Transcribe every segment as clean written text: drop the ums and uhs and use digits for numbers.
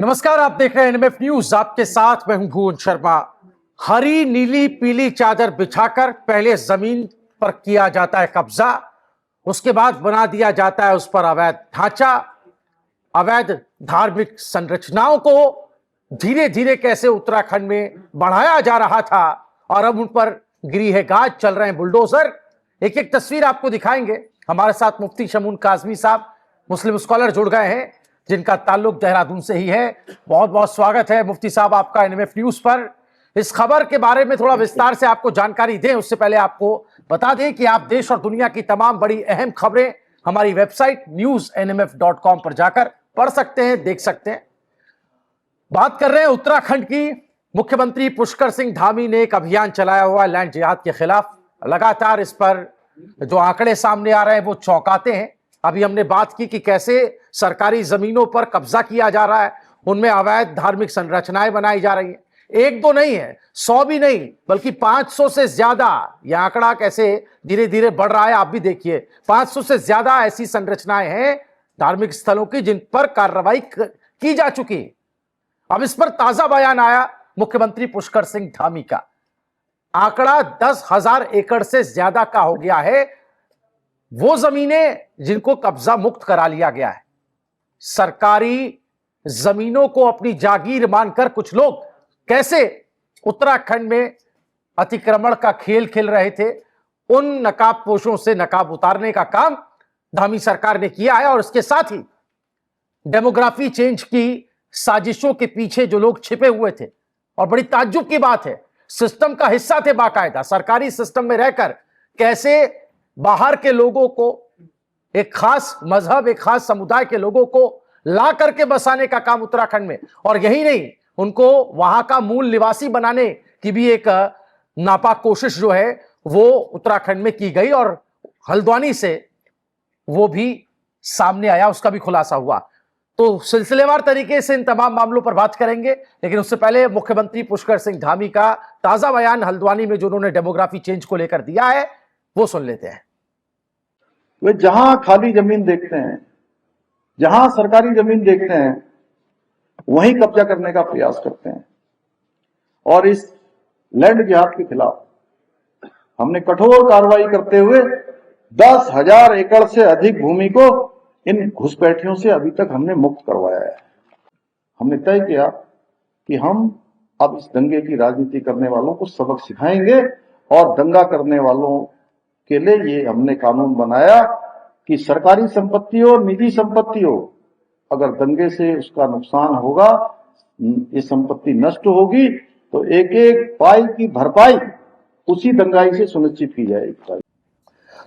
नमस्कार, आप देख रहे हैं एनएमएफ न्यूज। आपके साथ मैं हूं भुवन शर्मा। हरी नीली पीली चादर बिछाकर पहले जमीन पर किया जाता है कब्जा, उसके बाद बना दिया जाता है उस पर अवैध ढांचा। अवैध धार्मिक संरचनाओं को धीरे धीरे कैसे उत्तराखंड में बढ़ाया जा रहा था और अब उन पर गृहगाज चल रहे हैं बुलडोजर। एक एक तस्वीर आपको दिखाएंगे। हमारे साथ मुफ्ती शमून काजमी साहब, मुस्लिम स्कॉलर, जुड़ गए हैं जिनका ताल्लुक देहरादून से ही है। बहुत बहुत स्वागत है मुफ्ती साहब आपका एनएमएफ न्यूज पर। इस खबर के बारे में थोड़ा विस्तार से आपको जानकारी दें, उससे पहले आपको बता दें कि आप देश और दुनिया की तमाम बड़ी अहम खबरें हमारी वेबसाइट newsnmf.com पर जाकर पढ़ सकते हैं, देख सकते हैं। बात कर रहे हैं उत्तराखंड की। मुख्यमंत्री पुष्कर सिंह धामी ने एक अभियान चलाया हुआ लैंड जिहाद के खिलाफ। लगातार इस पर जो आंकड़े सामने आ रहे हैं वो चौंकाते हैं। अभी हमने बात की कि कैसे सरकारी जमीनों पर कब्जा किया जा रहा है, उनमें अवैध धार्मिक संरचनाएं बनाई जा रही हैं। एक दो नहीं है, 100 भी नहीं, बल्कि 500 से ज्यादा। यह आंकड़ा कैसे धीरे धीरे बढ़ रहा है आप भी देखिए। 500 से ज्यादा ऐसी संरचनाएं हैं धार्मिक स्थलों की जिन पर कार्रवाई की जा चुकी। अब इस पर ताजा बयान आया मुख्यमंत्री पुष्कर सिंह धामी का। आंकड़ा 10,000 एकड़ से ज्यादा का हो गया है वो जमीनें जिनको कब्जा मुक्त करा लिया गया है। सरकारी जमीनों को अपनी जागीर मानकर कुछ लोग कैसे उत्तराखंड में अतिक्रमण का खेल खेल रहे थे, उन नकाबपोशों से नकाब उतारने का काम धामी सरकार ने किया है। और इसके साथ ही डेमोग्राफी चेंज की साजिशों के पीछे जो लोग छिपे हुए थे, और बड़ी ताज्जुब की बात है, सिस्टम का हिस्सा थे, बाकायदा सरकारी सिस्टम में रहकर कैसे बाहर के लोगों को, एक खास मजहब, एक खास समुदाय के लोगों को ला करके बसाने का काम उत्तराखंड में, और यही नहीं, उनको वहां का मूल निवासी बनाने की भी एक नापाक कोशिश जो है वो उत्तराखंड में की गई। और हल्द्वानी से वो भी सामने आया, उसका भी खुलासा हुआ। तो सिलसिलेवार तरीके से इन तमाम मामलों पर बात करेंगे, लेकिन उससे पहले मुख्यमंत्री पुष्कर सिंह धामी का ताजा बयान हल्द्वानी में जो उन्होंने डेमोग्राफी चेंज को लेकर दिया है वो सुन लेते हैं। वे जहां खाली जमीन देखते हैं, जहां सरकारी जमीन देखते हैं, वहीं कब्जा करने का प्रयास करते हैं। और इस लैंड जिहाद के खिलाफ हमने कठोर कार्रवाई करते हुए 10,000 एकड़ से अधिक भूमि को इन घुसपैठियों से अभी तक हमने मुक्त करवाया है। हमने तय किया कि हम अब इस दंगे की राजनीति करने वालों को सबक सिखाएंगे, और दंगा करने वालों के लिए ये हमने कानून बनाया कि सरकारी संपत्ति हो, निजी संपत्ति हो, अगर दंगे से उसका नुकसान होगा, ये संपत्ति नष्ट होगी, तो एक एक पाई की भरपाई उसी दंगाई से सुनिश्चित की जाएगी।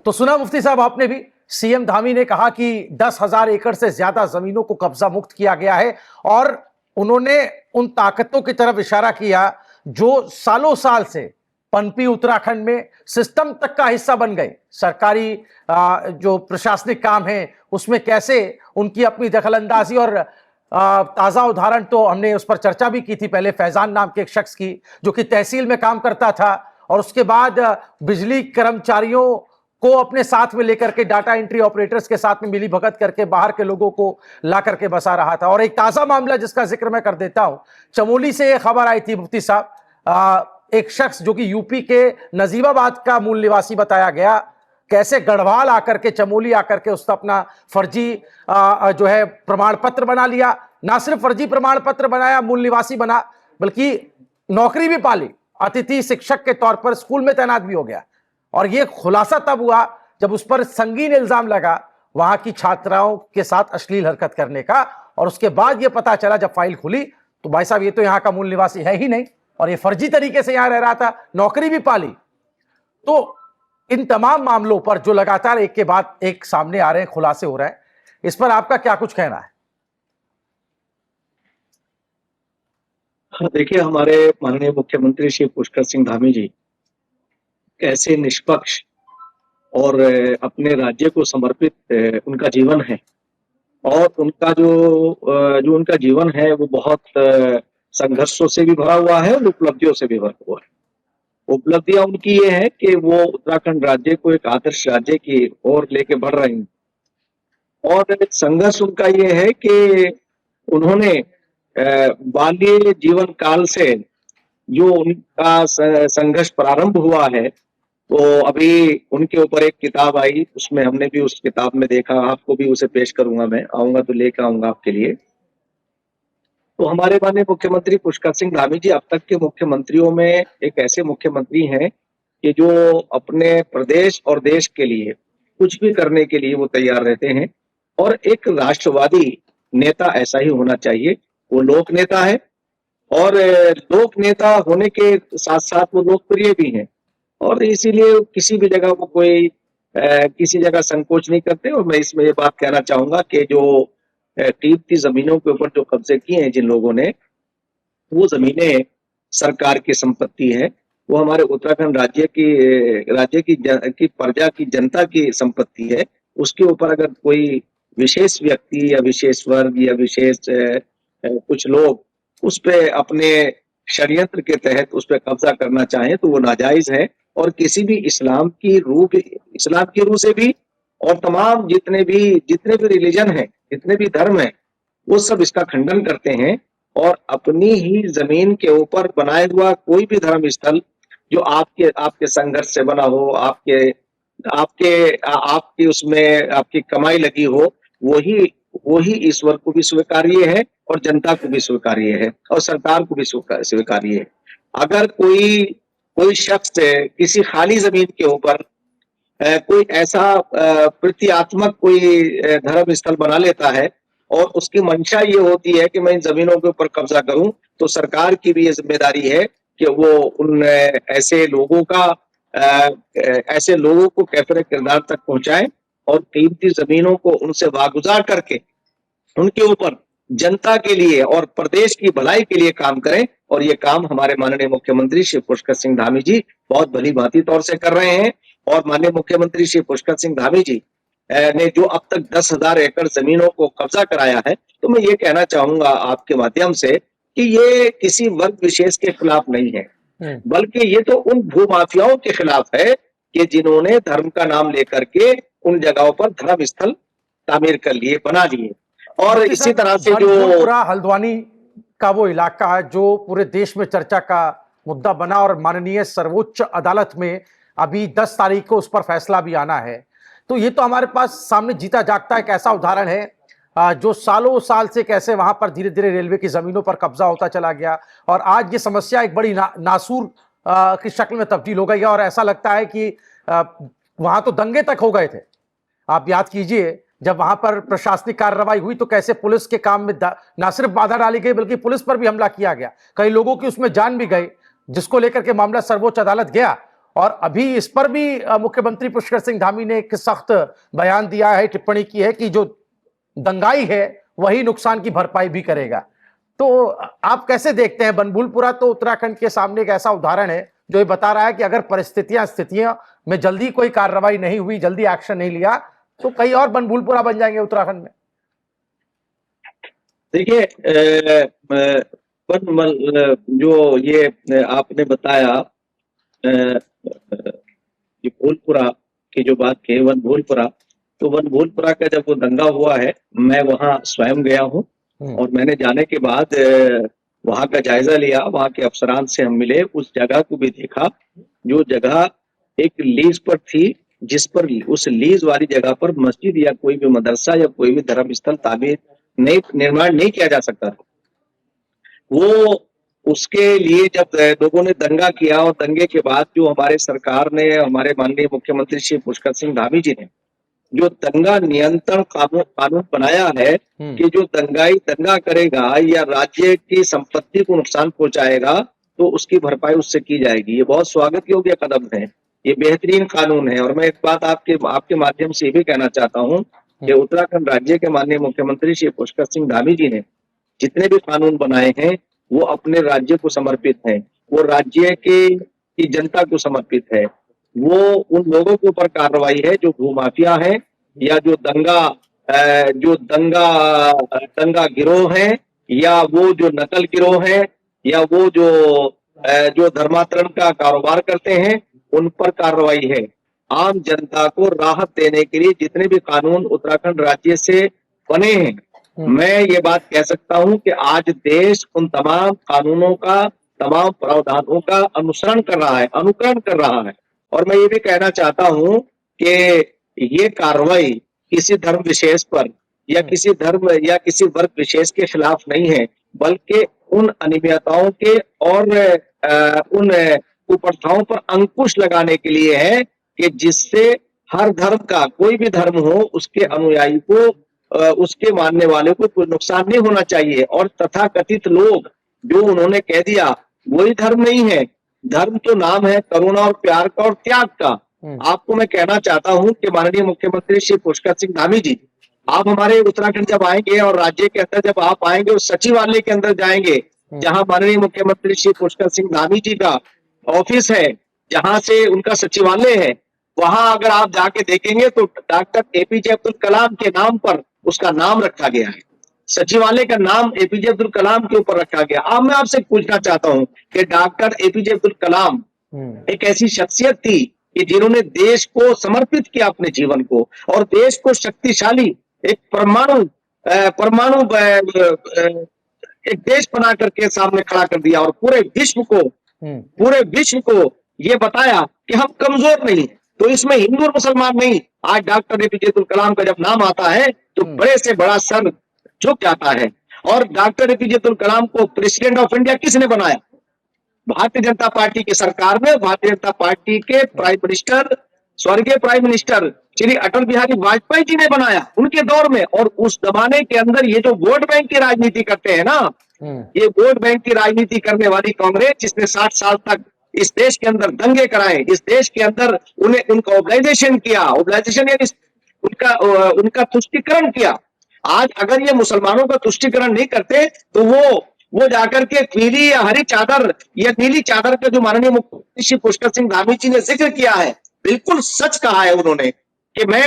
तो सुना मुफ्ती साहब आपने भी, सीएम धामी ने कहा कि 10,000 एकड़ से ज्यादा जमीनों को कब्जा मुक्त किया गया है, और उन्होंने उन ताकतों की तरफ इशारा किया जो सालों साल से पनपी उत्तराखंड में, सिस्टम तक का हिस्सा बन गए। सरकारी जो प्रशासनिक काम है उसमें कैसे उनकी अपनी दखलंदाजी, और ताजा उदाहरण तो हमने उस पर चर्चा भी की थी पहले, फैजान नाम के एक शख्स की जो कि तहसील में काम करता था और उसके बाद बिजली कर्मचारियों को अपने साथ में लेकर के डाटा एंट्री ऑपरेटर्स के साथ में मिली भगत करके बाहर के लोगों को ला करके बसा रहा था। और एक ताजा मामला जिसका जिक्र मैं कर देता हूं, चमोली से यह खबर आई थी मुफ्ती साहब, एक शख्स जो कि यूपी के नजीबाबाद का मूल निवासी बताया गया, कैसे गढ़वाल आकर के, चमोली आकर के उसने अपना फर्जी जो है प्रमाण पत्र बना लिया। ना सिर्फ फर्जी प्रमाण पत्र बनाया, मूल निवासी बना, बल्कि नौकरी भी पाली, अतिथि शिक्षक के तौर पर स्कूल में तैनात भी हो गया। और यह खुलासा तब हुआ जब उस पर संगीन इल्जाम लगा वहां की छात्राओं के साथ अश्लील हरकत करने का, और उसके बाद यह पता चला जब फाइल खुली तो भाई साहब ये तो यहां का मूल निवासी है ही नहीं, और ये फर्जी तरीके से यहां रह रहा था, नौकरी भी पाली। तो इन तमाम मामलों पर जो लगातार एक के बाद एक सामने आ रहे हैं, खुलासे हो रहे हैं, इस पर आपका क्या कुछ कहना है? देखिए, हमारे माननीय मुख्यमंत्री श्री पुष्कर सिंह धामी जी कैसे निष्पक्ष और अपने राज्य को समर्पित उनका जीवन है, और उनका जो उनका जीवन है वो बहुत संघर्षों से भी भरा हुआ है और उपलब्धियों से भी भरा हुआ है। उपलब्धियां उनकी ये है कि वो उत्तराखंड राज्य को एक आदर्श राज्य की ओर लेके बढ़ रहे हैं, और संघर्ष उनका ये है कि उन्होंने बाल्य जीवन काल से जो उनका संघर्ष प्रारंभ हुआ है, तो अभी उनके ऊपर एक किताब आई, उसमें हमने भी उस किताब में देखा, आपको भी उसे पेश करूंगा, मैं आऊंगा तो लेकर आऊंगा आपके लिए। तो हमारे माननीय मुख्यमंत्री पुष्कर सिंह धामी जी अब तक के मुख्यमंत्रियों में एक ऐसे मुख्यमंत्री हैं कि जो अपने प्रदेश और देश के लिए कुछ भी करने के लिए वो तैयार रहते हैं, और एक राष्ट्रवादी नेता ऐसा ही होना चाहिए। वो लोक नेता है, और लोक नेता होने के साथ साथ वो लोकप्रिय भी हैं, और इसीलिए किसी भी जगह वो कोई किसी जगह संकोच नहीं करते। और मैं इसमें ये बात कहना चाहूंगा कि जो कीमती जमीनों के ऊपर जो कब्जे किए हैं जिन लोगों ने, वो जमीनें सरकार की संपत्ति है, वो हमारे उत्तराखंड की प्रजा की जनता की संपत्ति है। उसके ऊपर अगर कोई विशेष व्यक्ति या विशेष वर्ग या विशेष कुछ लोग उस पे अपने षड्यंत्र के तहत उस पे कब्जा करना चाहें तो वो नाजायज है, और किसी भी इस्लाम की रूह से भी, और तमाम जितने भी रिलीजन हैं, जितने भी धर्म हैं, वो सब इसका खंडन करते हैं। और अपनी ही जमीन के ऊपर बनाए हुआ कोई भी धर्म स्थल जो आपके संघर्ष से बना हो, आपकी उसमें आपकी कमाई लगी हो, वही ईश्वर को भी स्वीकार्य है, और जनता को भी स्वीकार्य है, और सरकार को भी स्वीकार्य है। अगर कोई शख्स किसी खाली जमीन के ऊपर कोई ऐसा प्रतीकात्मक कोई धर्म स्थल बना लेता है, और उसकी मंशा ये होती है कि मैं इन जमीनों के ऊपर कब्जा करूं, तो सरकार की भी ये जिम्मेदारी है कि वो उन ऐसे लोगों को कैफिर किरदार तक पहुंचाए, और कीमती जमीनों को उनसे वागुजार करके उनके ऊपर जनता के लिए और प्रदेश की भलाई के लिए काम करें। और ये काम हमारे माननीय मुख्यमंत्री श्री पुष्कर सिंह धामी जी बहुत भली भांति तौर से कर रहे हैं। और माननीय मुख्यमंत्री श्री पुष्कर सिंह धामी जी ने जो अब तक 10,000 एकड़ जमीनों को कब्जा कराया है, तो मैं ये कहना चाहूंगा आपके माध्यम से कि ये किसी वर्ग विशेष के खिलाफ नहीं है, बल्कि ये तो उन भूमाफियाओं के खिलाफ है कि जिन्होंने धर्म का नाम लेकर के उन जगहों पर धर्म स्थल तामीर कर लिए, बना लिए। और इसी तरह से जो पूरा हल्द्वानी का वो इलाका है जो पूरे देश में चर्चा का मुद्दा बना, और माननीय सर्वोच्च अदालत में अभी 10 तारीख को उस पर फैसला भी आना है। तो ये तो हमारे पास सामने जीता जागता एक ऐसा उदाहरण है जो सालों साल से कैसे वहां पर धीरे धीरे रेलवे की जमीनों पर कब्जा होता चला गया, और आज ये समस्या एक बड़ी नासूर की शक्ल में तब्दील हो गई है। और ऐसा लगता है कि वहां तो दंगे तक हो गए थे। आप याद कीजिए, जब वहां पर प्रशासनिक कार्रवाई हुई तो कैसे पुलिस के काम में ना सिर्फ बाधा डाली गई, बल्कि पुलिस पर भी हमला किया गया, कई लोगों की उसमें जान भी गई, जिसको लेकर के मामला सर्वोच्च अदालत गया। और अभी इस पर भी मुख्यमंत्री पुष्कर सिंह धामी ने एक सख्त बयान दिया है, टिप्पणी की है कि जो दंगाई है वही नुकसान की भरपाई भी करेगा। तो आप कैसे देखते हैं? बनभूलपुरा तो उत्तराखंड के सामने एक ऐसा उदाहरण है जो ये बता रहा है कि अगर स्थितियां में जल्दी कोई कार्रवाई नहीं हुई, जल्दी एक्शन नहीं लिया, तो कई और बनभूलपुरा बन जाएंगे उत्तराखंड में। देखिए, जो ये आपने बताया, ये भूलपुरा की जो बात की, वनभूलपुरा, तो वनभूलपुरा का जब वो दंगा हुआ है, मैं वहां स्वयं गया हूँ, और मैंने जाने के बाद वहां का जायजा लिया, वहां के अफसरान से हम मिले, उस जगह को भी देखा जो जगह एक लीज पर थी, जिस पर उस लीज वाली जगह पर मस्जिद या कोई भी मदरसा या कोई भी धर्म स्थल निर्माण नहीं किया जा सकता। वो उसके लिए जब लोगों ने दंगा किया, और दंगे के बाद जो हमारे सरकार ने, हमारे माननीय मुख्यमंत्री श्री पुष्कर सिंह धामी जी ने जो दंगा नियंत्रण कानून बनाया है कि जो दंगा करेगा या राज्य की संपत्ति को नुकसान पहुंचाएगा तो उसकी भरपाई उससे की जाएगी। ये बहुत स्वागत योग्य कदम है, ये बेहतरीन कानून है। और मैं एक बात आपके माध्यम से भी कहना चाहता हूँ कि उत्तराखंड राज्य के माननीय मुख्यमंत्री श्री पुष्कर सिंह धामी जी ने जितने भी कानून बनाए हैं वो अपने राज्य को समर्पित है, वो राज्य की जनता को समर्पित है। वो उन लोगों के ऊपर कार्रवाई है जो भूमाफिया है, या जो दंगा गिरोह है, या वो जो नकल गिरोह है, या वो जो धर्मांतरण का कारोबार करते हैं, उन पर कार्रवाई है। आम जनता को राहत देने के लिए जितने भी कानून उत्तराखंड राज्य से बने हैं मैं ये बात कह सकता हूं कि आज देश उन तमाम कानूनों का, तमाम प्रावधानों का अनुसरण कर रहा है, अनुकरण कर रहा है। और मैं ये भी कहना चाहता हूं कि ये कार्रवाई किसी धर्म विशेष पर या किसी धर्म या किसी वर्ग विशेष के खिलाफ नहीं है, बल्कि उन अनियमितताओं के और उन कुप्रथाओं पर अंकुश लगाने के लिए है कि जिससे हर धर्म का, कोई भी धर्म हो, उसके अनुयायी को, उसके मानने वाले को कोई नुकसान नहीं होना चाहिए। और तथाकथित लोग जो उन्होंने कह दिया वही धर्म नहीं है। धर्म तो नाम है करुणा और प्यार का और त्याग का। आपको मैं कहना चाहता हूं कि माननीय मुख्यमंत्री श्री पुष्कर सिंह धामी जी, आप हमारे उत्तराखंड जब आएंगे और राज्य के अंदर जब आप आएंगे और सचिवालय के अंदर जाएंगे, जहां माननीय मुख्यमंत्री श्री पुष्कर सिंह धामी जी का ऑफिस है, जहां से उनका सचिवालय है, वहां अगर आप जाके देखेंगे तो डॉक्टर एपीजे अब्दुल कलाम के नाम पर उसका नाम रखा गया है। सचिवालय का नाम एपीजे अब्दुल कलाम के ऊपर रखा गया। अब मैं आपसे पूछना चाहता हूं कि डॉक्टर एपीजे अब्दुल कलाम एक ऐसी शख्सियत थी कि जिन्होंने देश को समर्पित किया अपने जीवन को, और देश को शक्तिशाली एक परमाणु एक देश बना करके सामने खड़ा कर दिया, और पूरे विश्व को ये बताया कि हम कमजोर नहीं। तो इसमें हिंदू और मुसलमान नहीं, आज डॉक्टर एपीजे अब्दुल कलाम का जब नाम आता है तो बड़े से बड़ा सर झुक जाता है। और डॉक्टर एपीजे अब्दुल कलाम को प्रेसिडेंट ऑफ इंडिया किसने बनाया? भारतीय जनता पार्टी की सरकार में भारतीय जनता पार्टी के प्राइम मिनिस्टर, स्वर्गीय प्राइम मिनिस्टर श्री अटल बिहारी वाजपेयी जी ने बनाया उनके दौर में। और उस जमाने के अंदर ये जो वोट बैंक की राजनीति करते हैं ना, ये वोट बैंक की राजनीति करने वाली कांग्रेस, जिसने 60 साल तक इस देश के अंदर दंगे कराए, इस देश के अंदर उनका ऑब्लाइजेशन किया, ऑब्लाइजेशन यानी उनका तुष्टिकरण किया। आज अगर ये मुसलमानों का तुष्टिकरण नहीं करते तो वो जाकर के पीली या हरी चादर या नीली चादर का जो माननीय मुख्यमंत्री श्री पुष्कर सिंह धामी जी ने जिक्र किया है, बिल्कुल सच कहा है उन्होंने कि मैं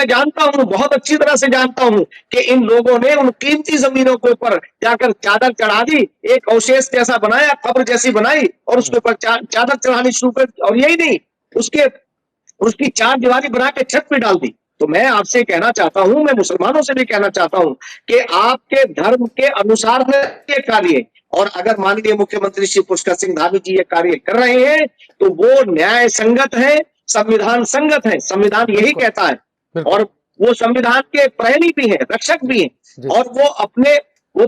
जानता हूं, बहुत अच्छी तरह से जानता हूं कि इन लोगों ने उन कीमती जमीनों के ऊपर जाकर चादर चढ़ा दी, एक अवशेष जैसा बनाया, कब्र जैसी बनाई और उसके ऊपर चादर चढ़ानी शुरू कर, और यही नहीं, उसकी चार दीवारी बना के छत पे डाल दी। तो मैं आपसे कहना चाहता हूं, मैं मुसलमानों से भी कहना चाहता हूं कि आपके धर्म के अनुसार ये कार्य, और अगर माननीय मुख्यमंत्री श्री पुष्कर सिंह धामी जी ये कार्य कर रहे हैं तो वो न्याय संगत है, संविधान संगत है। संविधान यही कहता है, और वो संविधान के प्रहरी भी हैं, रक्षक भी हैं, और वो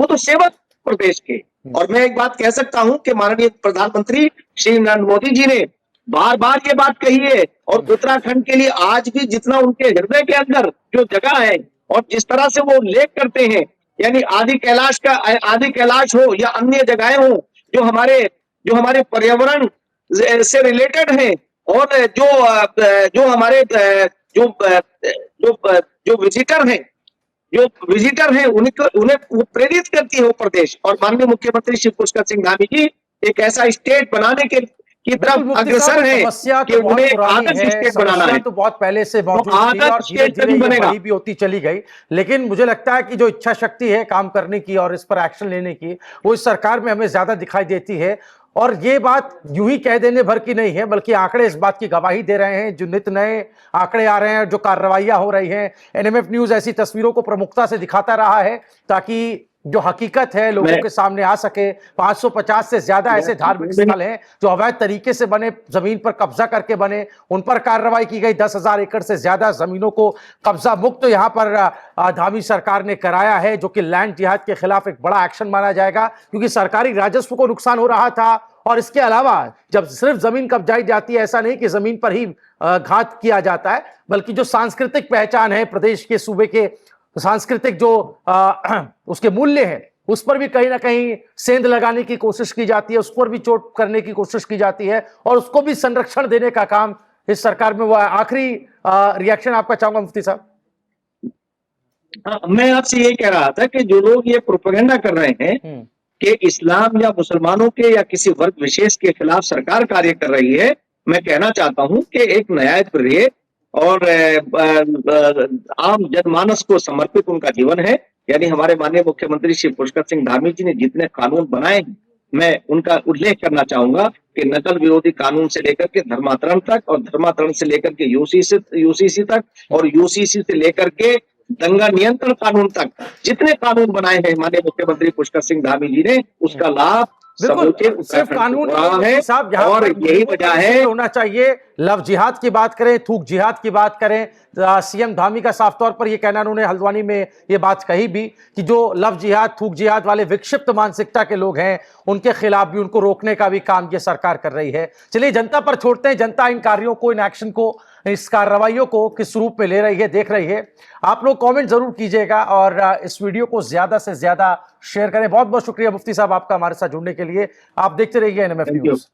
तो सेवक प्रदेश के। और मैं एक बात कह सकता हूं कि माननीय प्रधानमंत्री श्री नरेंद्र मोदी जी ने बार बार ये बात कही है, और उत्तराखंड के लिए आज भी जितना उनके हृदय के अंदर जो जगह है और जिस तरह से वो उल्लेख करते हैं, यानी आदि कैलाश हो या अन्य जगहें हो जो हमारे पर्यावरण से रिलेटेड हैं, और जो हमारे जो विजिटर हैं उन्हें प्रेरित करती है वो प्रदेश। और माननीय मुख्यमंत्री श्री पुष्कर सिंह धामी जी एक ऐसा स्टेट बनाने की तरफ अग्रसर है कि उन्हें आदर्श स्टेट बनाना है। तो बहुत पहले से मौजूद थी और धीरे-धीरे ये बड़ी भी होती चली गई, लेकिन मुझे लगता है कि जो इच्छा शक्ति है काम करने की और इस पर एक्शन लेने की, वो इस सरकार में हमें ज्यादा दिखाई देती है। और ये बात यूं ही कह देने भर की नहीं है, बल्कि आंकड़े इस बात की गवाही दे रहे हैं। जो नित नए आंकड़े आ रहे हैं, जो कार्रवाइयां हो रही हैं, एनएमएफ न्यूज ऐसी तस्वीरों को प्रमुखता से दिखाता रहा है ताकि जो हकीकत है लोगों के सामने आ सके। 550 से ज्यादा ऐसे धार्मिक स्थल हैं जो अवैध तरीके से बने, जमीन पर कब्जा करके बने, उन पर कार्रवाई की गई। 10,000 एकड़ से ज्यादा जमीनों को कब्जा मुक्त यहाँ पर धामी सरकार ने कराया है, जो कि लैंड जिहाद के खिलाफ एक बड़ा एक्शन माना जाएगा, क्योंकि सरकारी राजस्व को नुकसान हो रहा था। और इसके अलावा जब सिर्फ जमीन कब्जाई जाती है, ऐसा नहीं कि जमीन पर ही घात किया जाता है, बल्कि जो सांस्कृतिक पहचान है प्रदेश के, सूबे के सांस्कृतिक जो उसके मूल्य है, उस पर भी कहीं ना कहीं सेंध लगाने की कोशिश की जाती है, उस पर भी चोट करने की कोशिश की जाती है, और उसको भी संरक्षण देने का काम इस सरकार में हुआ है। आखिरी रिएक्शन आपका चाहूंगा मुफ्ती साहब। मैं आपसे ये कह रहा था कि जो लोग ये प्रोपेगेंडा कर रहे हैं कि इस्लाम या मुसलमानों के या किसी वर्ग विशेष के खिलाफ सरकार कार्य कर रही है, मैं कहना चाहता हूं कि एक न्यायप्रिय और आम जनमानस को समर्पित उनका जीवन है। यानी हमारे माननीय मुख्यमंत्री श्री पुष्कर सिंह धामी जी ने जितने कानून बनाए, मैं उनका उल्लेख करना चाहूंगा कि नकल विरोधी कानून से लेकर के धर्मांतरण तक, और धर्मांतरण से लेकर के यूसीसी तक, और यूसीसी से लेकर के दंगा नियंत्रण कानून तक जितने कानून बनाए हैं माननीय मुख्यमंत्री पुष्कर सिंह धामी जी ने, उसका लाभ समूचे बिल्कुल, सिर्फ उत्तराखंड कानून को रहा है। साहब, यहाँ और पर यही वजह है होना चाहिए। लव जिहाद की बात करें, थूक जिहाद की बात करें, सीएम धामी का साफ तौर पर यह कहना, उन्होंने हल्द्वानी में ये बात कही भी कि जो लव जिहाद, थूक जिहाद वाले विक्षिप्त मानसिकता के लोग हैं, उनके खिलाफ भी, उनको रोकने का भी काम ये सरकार कर रही है। चलिए जनता पर छोड़ते हैं, जनता इन कार्यों को, इन एक्शन को, इस कार्रवाइयों को किस रूप में ले रही है, देख रही है। आप लोग कमेंट जरूर कीजिएगा और इस वीडियो को ज्यादा से ज्यादा शेयर करें। बहुत बहुत शुक्रिया मुफ्ती साहब आपका हमारे साथ जुड़ने के लिए। आप देखते रहिए एनएमएफ न्यूज।